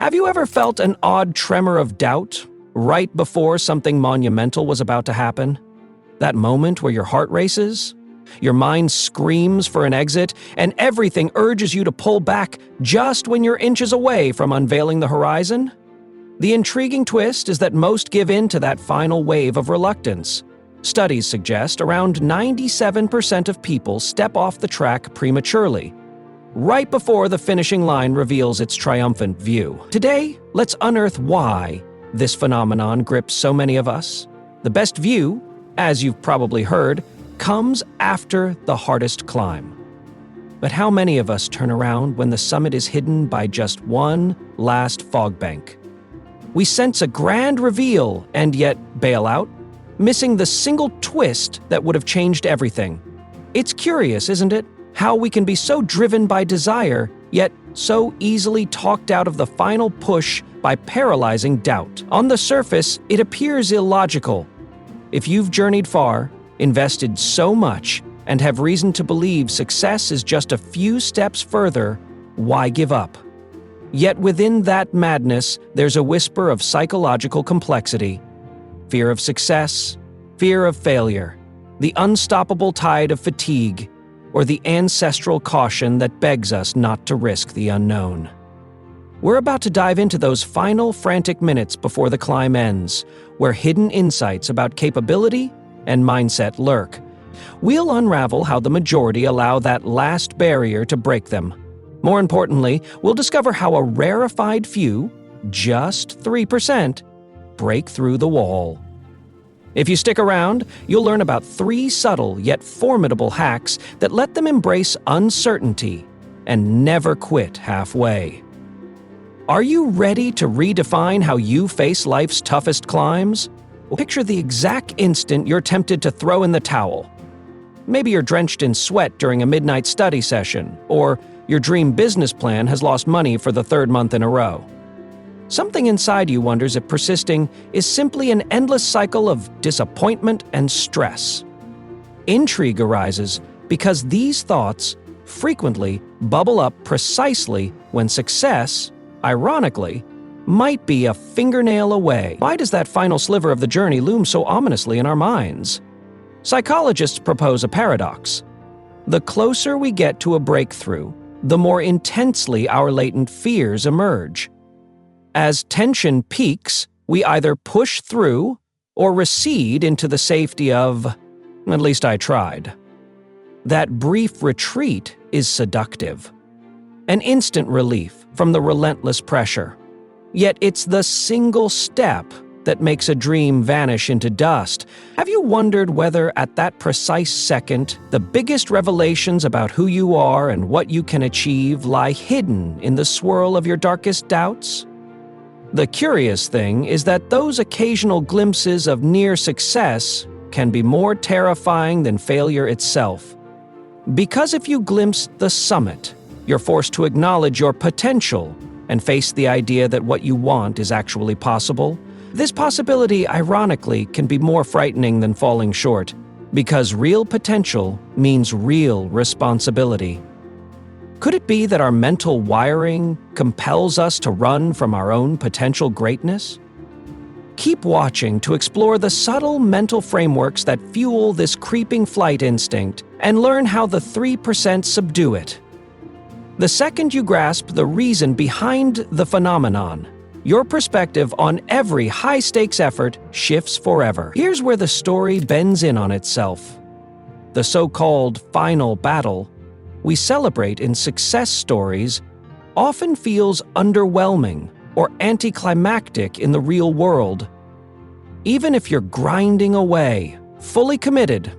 Have you ever felt an odd tremor of doubt right before something monumental was about to happen? That moment where your heart races, your mind screams for an exit, and everything urges you to pull back just when you're inches away from unveiling the horizon? The intriguing twist is that most give in to that final wave of reluctance. Studies suggest around 97% of people step off the track prematurely, right before the finishing line reveals its triumphant view. Today, let's unearth why this phenomenon grips so many of us. The best view, as you've probably heard, comes after the hardest climb. But how many of us turn around when the summit is hidden by just one last fog bank? We sense a grand reveal and yet bail out, missing the single twist that would have changed everything. It's curious, isn't it? How we can be so driven by desire, yet so easily talked out of the final push by paralyzing doubt. On the surface, it appears illogical. If you've journeyed far, invested so much, and have reason to believe success is just a few steps further, why give up? Yet within that madness, there's a whisper of psychological complexity. Fear of success, fear of failure, the unstoppable tide of fatigue, or the ancestral caution that begs us not to risk the unknown. We're about to dive into those final frantic minutes before the climb ends, where hidden insights about capability and mindset lurk. We'll unravel how the majority allow that last barrier to break them. More importantly, we'll discover how a rarefied few, just 3%, break through the wall. If you stick around, you'll learn about 3 subtle yet formidable hacks that let them embrace uncertainty and never quit halfway. Are you ready to redefine how you face life's toughest climbs? Picture the exact instant you're tempted to throw in the towel. Maybe you're drenched in sweat during a midnight study session, or your dream business plan has lost money for the 3rd month in a row. Something inside you wonders if persisting is simply an endless cycle of disappointment and stress. Intrigue arises because these thoughts frequently bubble up precisely when success, ironically, might be a fingernail away. Why does that final sliver of the journey loom so ominously in our minds? Psychologists propose a paradox. The closer we get to a breakthrough, the more intensely our latent fears emerge. As tension peaks, we either push through or recede into the safety of, "At least I tried." That brief retreat is seductive. An instant relief from the relentless pressure. Yet it's the single step that makes a dream vanish into dust. Have you wondered whether at that precise second, the biggest revelations about who you are and what you can achieve lie hidden in the swirl of your darkest doubts? The curious thing is that those occasional glimpses of near success can be more terrifying than failure itself. Because if you glimpse the summit, you're forced to acknowledge your potential and face the idea that what you want is actually possible. This possibility, ironically, can be more frightening than falling short, because real potential means real responsibility. Could it be that our mental wiring compels us to run from our own potential greatness? Keep watching to explore the subtle mental frameworks that fuel this creeping flight instinct and learn how the 3% subdue it. The second you grasp the reason behind the phenomenon, your perspective on every high-stakes effort shifts forever. Here's where the story bends in on itself. The so-called final battle we celebrate in success stories often feels underwhelming or anticlimactic in the real world. Even if you're grinding away, fully committed,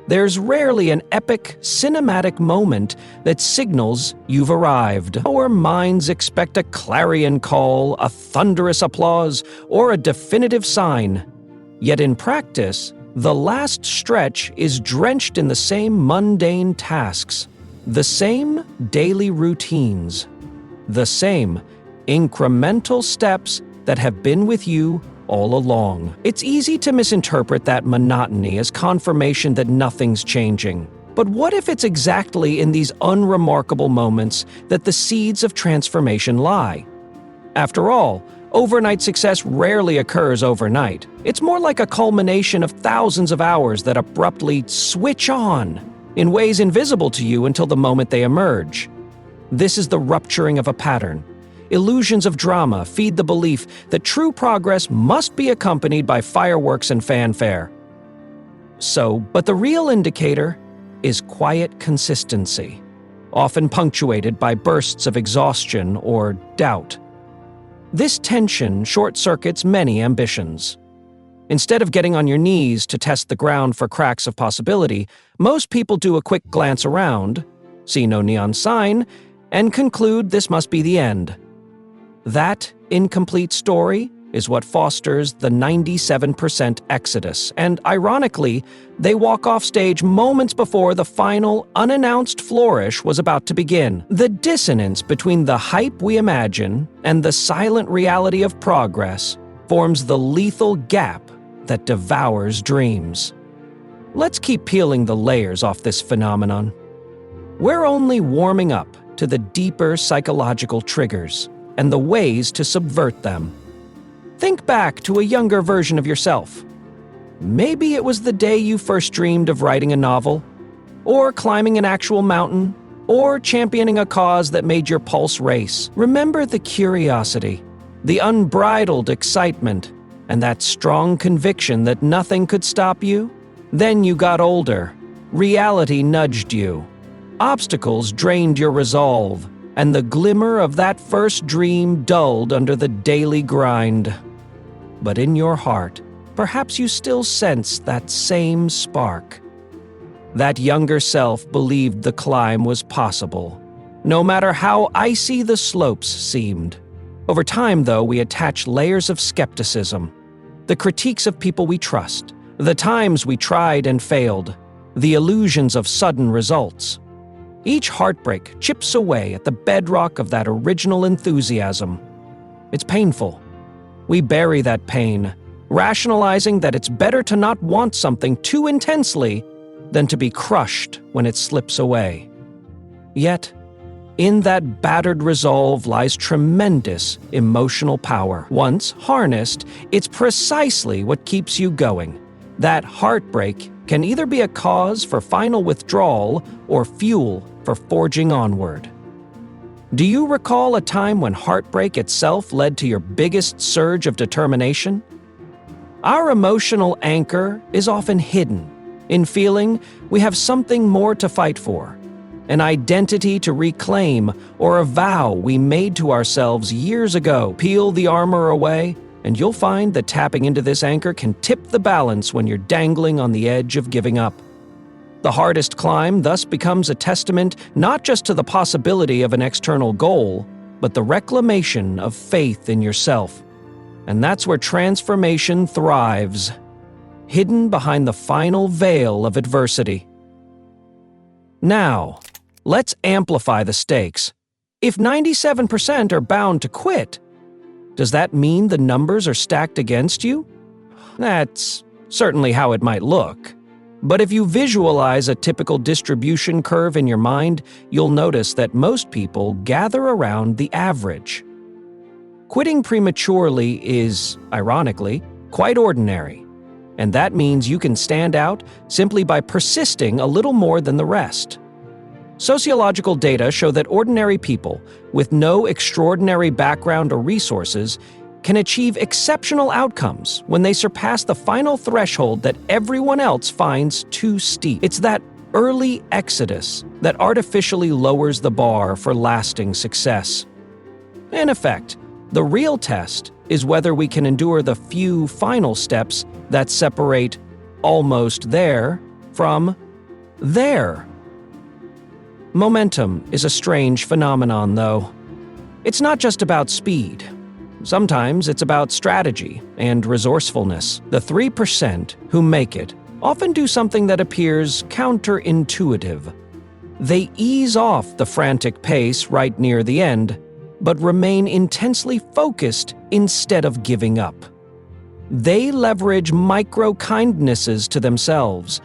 there's rarely an epic, cinematic moment that signals you've arrived. Our minds expect a clarion call, a thunderous applause, or a definitive sign. Yet in practice, the last stretch is drenched in the same mundane tasks, the same daily routines, the same incremental steps that have been with you all along. It's easy to misinterpret that monotony as confirmation that nothing's changing. But what if it's exactly in these unremarkable moments that the seeds of transformation lie? After all, overnight success rarely occurs overnight. It's more like a culmination of thousands of hours that abruptly switch on in ways invisible to you until the moment they emerge. This is the rupturing of a pattern. Illusions of drama feed the belief that true progress must be accompanied by fireworks and fanfare. But the real indicator is quiet consistency, often punctuated by bursts of exhaustion or doubt. This tension short-circuits many ambitions. Instead of getting on your knees to test the ground for cracks of possibility, most people do a quick glance around, see no neon sign, and conclude this must be the end. That incomplete story is what fosters the 97% exodus, and ironically, they walk off stage moments before the final, unannounced flourish was about to begin. The dissonance between the hype we imagine and the silent reality of progress forms the lethal gap that devours dreams. Let's keep peeling the layers off this phenomenon. We're only warming up to the deeper psychological triggers and the ways to subvert them. Think back to a younger version of yourself. Maybe it was the day you first dreamed of writing a novel, or climbing an actual mountain, or championing a cause that made your pulse race. Remember the curiosity, the unbridled excitement, and that strong conviction that nothing could stop you? Then you got older. Reality nudged you. Obstacles drained your resolve, and the glimmer of that first dream dulled under the daily grind. But in your heart, perhaps you still sense that same spark. That younger self believed the climb was possible, no matter how icy the slopes seemed. Over time, though, we attach layers of skepticism. The critiques of people we trust, the times we tried and failed, the illusions of sudden results. Each heartbreak chips away at the bedrock of that original enthusiasm. It's painful. We bury that pain, rationalizing that it's better to not want something too intensely than to be crushed when it slips away. Yet, in that battered resolve lies tremendous emotional power. Once harnessed, it's precisely what keeps you going. That heartbreak can either be a cause for final withdrawal or fuel for forging onward. Do you recall a time when heartbreak itself led to your biggest surge of determination? Our emotional anchor is often hidden in feeling we have something more to fight for, an identity to reclaim, or a vow we made to ourselves years ago. Peel the armor away, and you'll find that tapping into this anchor can tip the balance when you're dangling on the edge of giving up. The hardest climb thus becomes a testament not just to the possibility of an external goal, but the reclamation of faith in yourself. And that's where transformation thrives, hidden behind the final veil of adversity. Now, let's amplify the stakes. If 97% are bound to quit, does that mean the numbers are stacked against you? That's certainly how it might look. But if you visualize a typical distribution curve in your mind, you'll notice that most people gather around the average. Quitting prematurely is, ironically, quite ordinary. And that means you can stand out simply by persisting a little more than the rest. Sociological data show that ordinary people, with no extraordinary background or resources, can achieve exceptional outcomes when they surpass the final threshold that everyone else finds too steep. It's that early exodus that artificially lowers the bar for lasting success. In effect, the real test is whether we can endure the few final steps that separate almost there from there. Momentum is a strange phenomenon, though. It's not just about speed. Sometimes it's about strategy and resourcefulness. The 3% who make it often do something that appears counterintuitive. They ease off the frantic pace right near the end, but remain intensely focused instead of giving up. They leverage micro-kindnesses to themselves,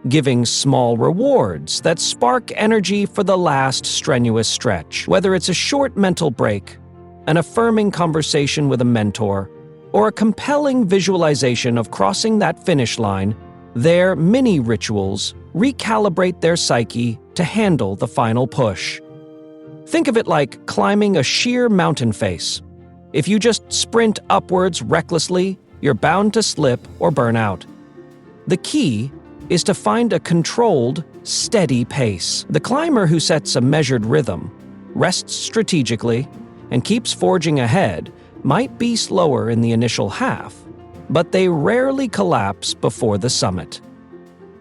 giving small rewards that spark energy for the last strenuous stretch. Whether it's a short mental break, an affirming conversation with a mentor, or a compelling visualization of crossing that finish line, their mini rituals recalibrate their psyche to handle the final push. Think of it like climbing a sheer mountain face. If you just sprint upwards recklessly, you're bound to slip or burn out. The key is to find a controlled, steady pace. The climber who sets a measured rhythm, rests strategically, and keeps forging ahead might be slower in the initial half, but they rarely collapse before the summit.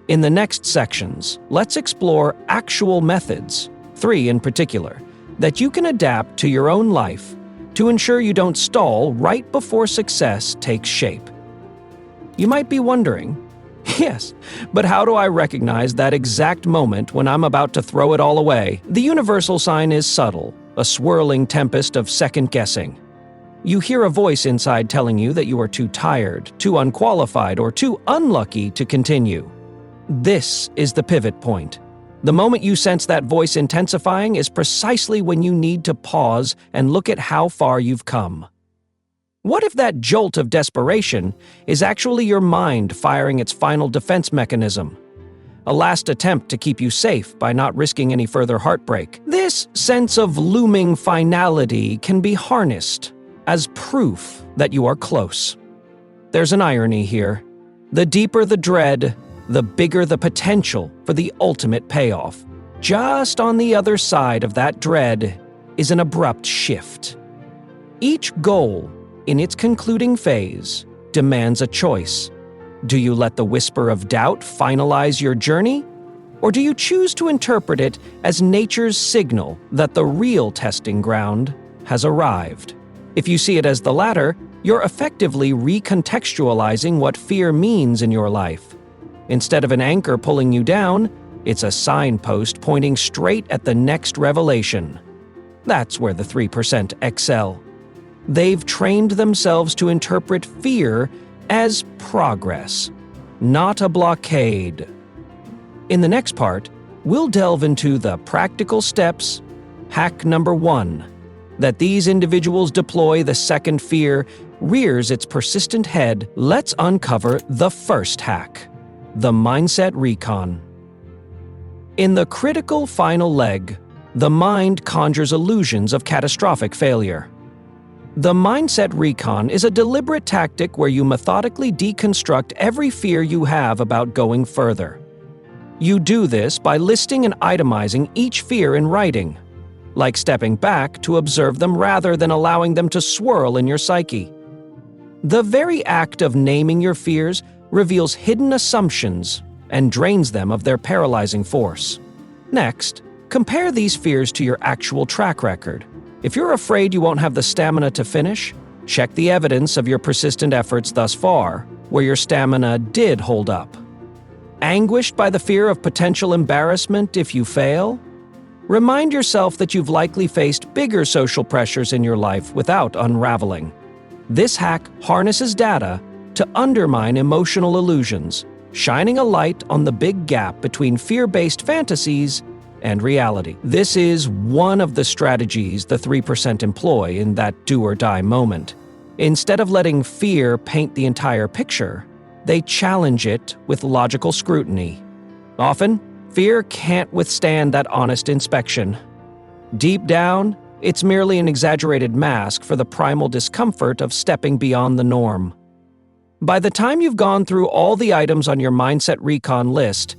In the next sections, let's explore actual methods, 3 in particular, that you can adapt to your own life to ensure you don't stall right before success takes shape. You might be wondering, yes, but how do I recognize that exact moment when I'm about to throw it all away? The universal sign is subtle, a swirling tempest of second-guessing. You hear a voice inside telling you that you are too tired, too unqualified, or too unlucky to continue. This is the pivot point. The moment you sense that voice intensifying is precisely when you need to pause and look at how far you've come. What if that jolt of desperation is actually your mind firing its final defense mechanism? A last attempt to keep you safe by not risking any further heartbreak. This sense of looming finality can be harnessed as proof that you are close. There's an irony here. The deeper the dread, the bigger the potential for the ultimate payoff. Just on the other side of that dread is an abrupt shift. Each goal, in its concluding phase, demands a choice. Do you let the whisper of doubt finalize your journey? Or do you choose to interpret it as nature's signal that the real testing ground has arrived? If you see it as the latter, you're effectively recontextualizing what fear means in your life. Instead of an anchor pulling you down, it's a signpost pointing straight at the next revelation. That's where the 3% excel. They've trained themselves to interpret fear as progress, not a blockade. In the next part, we'll delve into the practical steps. Hack number 1. That these individuals deploy the second fear rears its persistent head. Let's uncover the first hack. The mindset recon. In the critical final leg, the mind conjures illusions of catastrophic failure. The mindset recon is a deliberate tactic where you methodically deconstruct every fear you have about going further. You do this by listing and itemizing each fear in writing, like stepping back to observe them rather than allowing them to swirl in your psyche. The very act of naming your fears reveals hidden assumptions and drains them of their paralyzing force. Next, compare these fears to your actual track record. If you're afraid you won't have the stamina to finish, check the evidence of your persistent efforts thus far, where your stamina did hold up. Anguished by the fear of potential embarrassment if you fail? Remind yourself that you've likely faced bigger social pressures in your life without unraveling. This hack harnesses data to undermine emotional illusions, shining a light on the big gap between fear-based fantasies and reality. This is one of the strategies the 3% employ in that do-or-die moment. Instead of letting fear paint the entire picture, they challenge it with logical scrutiny. Often, fear can't withstand that honest inspection. Deep down, it's merely an exaggerated mask for the primal discomfort of stepping beyond the norm. By the time you've gone through all the items on your mindset recon list,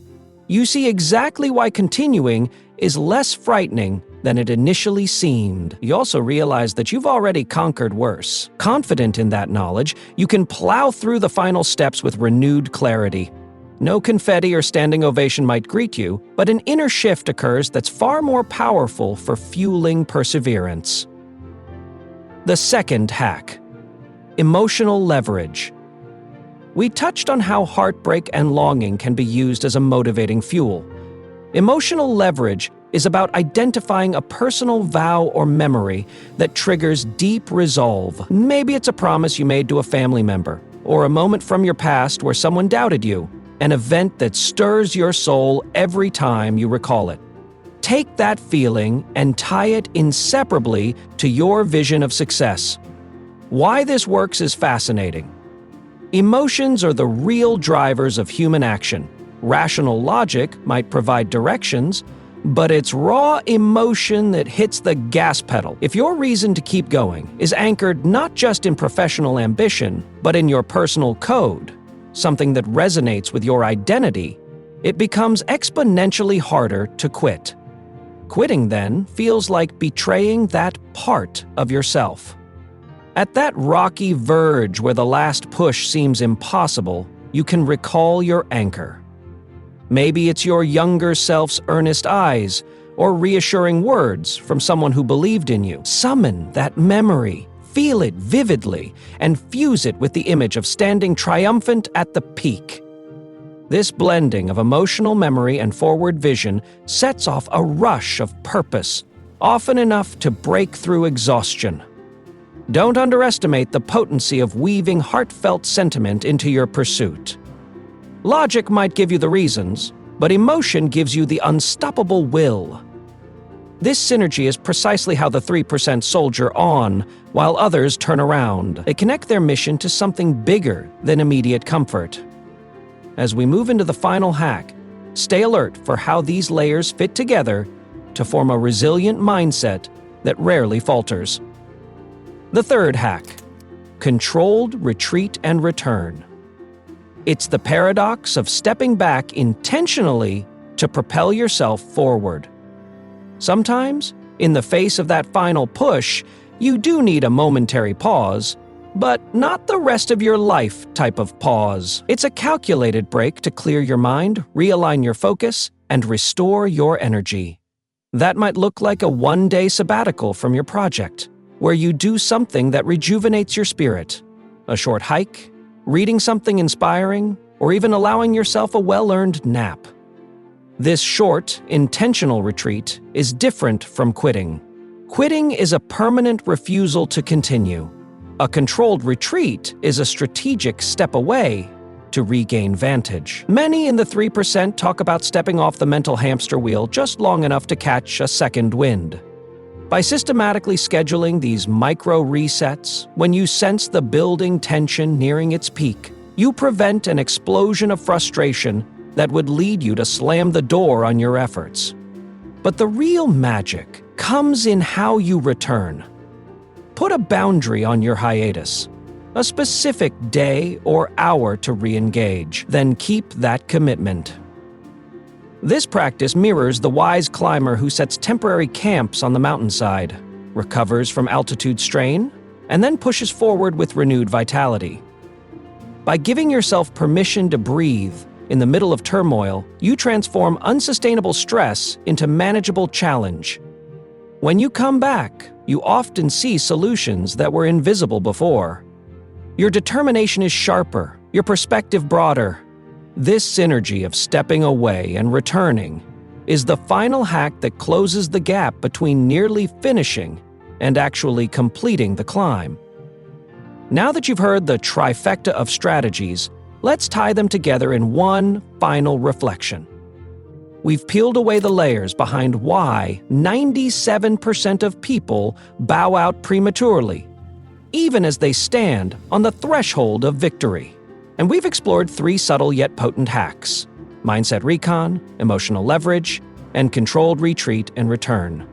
you see exactly why continuing is less frightening than it initially seemed. You also realize that you've already conquered worse. Confident in that knowledge, you can plow through the final steps with renewed clarity. No confetti or standing ovation might greet you, but an inner shift occurs that's far more powerful for fueling perseverance. The second hack: emotional leverage. We touched on how heartbreak and longing can be used as a motivating fuel. Emotional leverage is about identifying a personal vow or memory that triggers deep resolve. Maybe it's a promise you made to a family member, or a moment from your past where someone doubted you, an event that stirs your soul every time you recall it. Take that feeling and tie it inseparably to your vision of success. Why this works is fascinating. Emotions are the real drivers of human action. Rational logic might provide directions, but it's raw emotion that hits the gas pedal. If your reason to keep going is anchored not just in professional ambition, but in your personal code, something that resonates with your identity, it becomes exponentially harder to quit. Quitting, then, feels like betraying that part of yourself. At that rocky verge where the last push seems impossible, you can recall your anchor. Maybe it's your younger self's earnest eyes or reassuring words from someone who believed in you. Summon that memory, feel it vividly, and fuse it with the image of standing triumphant at the peak. This blending of emotional memory and forward vision sets off a rush of purpose, often enough to break through exhaustion. Don't underestimate the potency of weaving heartfelt sentiment into your pursuit. Logic might give you the reasons, but emotion gives you the unstoppable will. This synergy is precisely how the 3% soldier on, while others turn around. They connect their mission to something bigger than immediate comfort. As we move into the final hack, stay alert for how these layers fit together to form a resilient mindset that rarely falters. The third hack: controlled retreat and return. It's the paradox of stepping back intentionally to propel yourself forward. Sometimes, in the face of that final push, you do need a momentary pause, but not the rest of your life type of pause. It's a calculated break to clear your mind, realign your focus, and restore your energy. That might look like a one-day sabbatical from your project, where you do something that rejuvenates your spirit. A short hike, reading something inspiring, or even allowing yourself a well-earned nap. This short, intentional retreat is different from quitting. Quitting is a permanent refusal to continue. A controlled retreat is a strategic step away to regain vantage. Many in the 3% talk about stepping off the mental hamster wheel just long enough to catch a second wind. By systematically scheduling these micro resets, when you sense the building tension nearing its peak, you prevent an explosion of frustration that would lead you to slam the door on your efforts. But the real magic comes in how you return. Put a boundary on your hiatus, a specific day or hour to re-engage, then keep that commitment. This practice mirrors the wise climber who sets temporary camps on the mountainside, recovers from altitude strain, and then pushes forward with renewed vitality. By giving yourself permission to breathe in the middle of turmoil, you transform unsustainable stress into manageable challenge. When you come back, you often see solutions that were invisible before. Your determination is sharper, your perspective broader. This synergy of stepping away and returning is the final hack that closes the gap between nearly finishing and actually completing the climb. Now that you've heard the trifecta of strategies, let's tie them together in one final reflection. We've peeled away the layers behind why 97% of people bow out prematurely, even as they stand on the threshold of victory. And we've explored 3 subtle yet potent hacks: mindset recon, emotional leverage, and controlled retreat and return,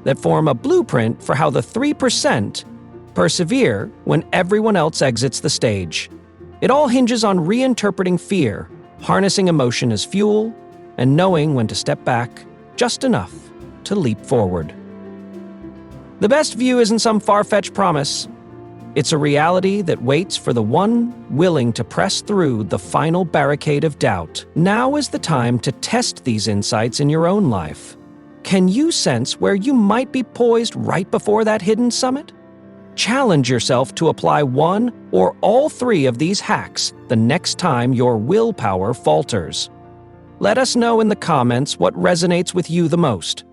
that form a blueprint for how the 3% persevere when everyone else exits the stage. It all hinges on reinterpreting fear, harnessing emotion as fuel, and knowing when to step back just enough to leap forward. The best view isn't some far-fetched promise. It's a reality that waits for the one willing to press through the final barricade of doubt. Now is the time to test these insights in your own life. Can you sense where you might be poised right before that hidden summit? Challenge yourself to apply one or all 3 of these hacks the next time your willpower falters. Let us know in the comments what resonates with you the most.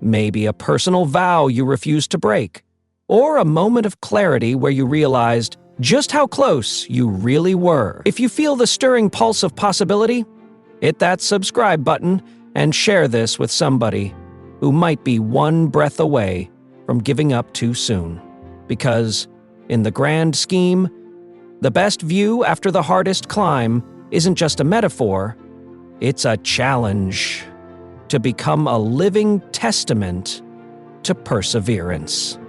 Maybe a personal vow you refuse to break, or a moment of clarity where you realized just how close you really were. If you feel the stirring pulse of possibility, hit that subscribe button and share this with somebody who might be one breath away from giving up too soon. Because, in the grand scheme, the best view after the hardest climb isn't just a metaphor, it's a challenge to become a living testament to perseverance.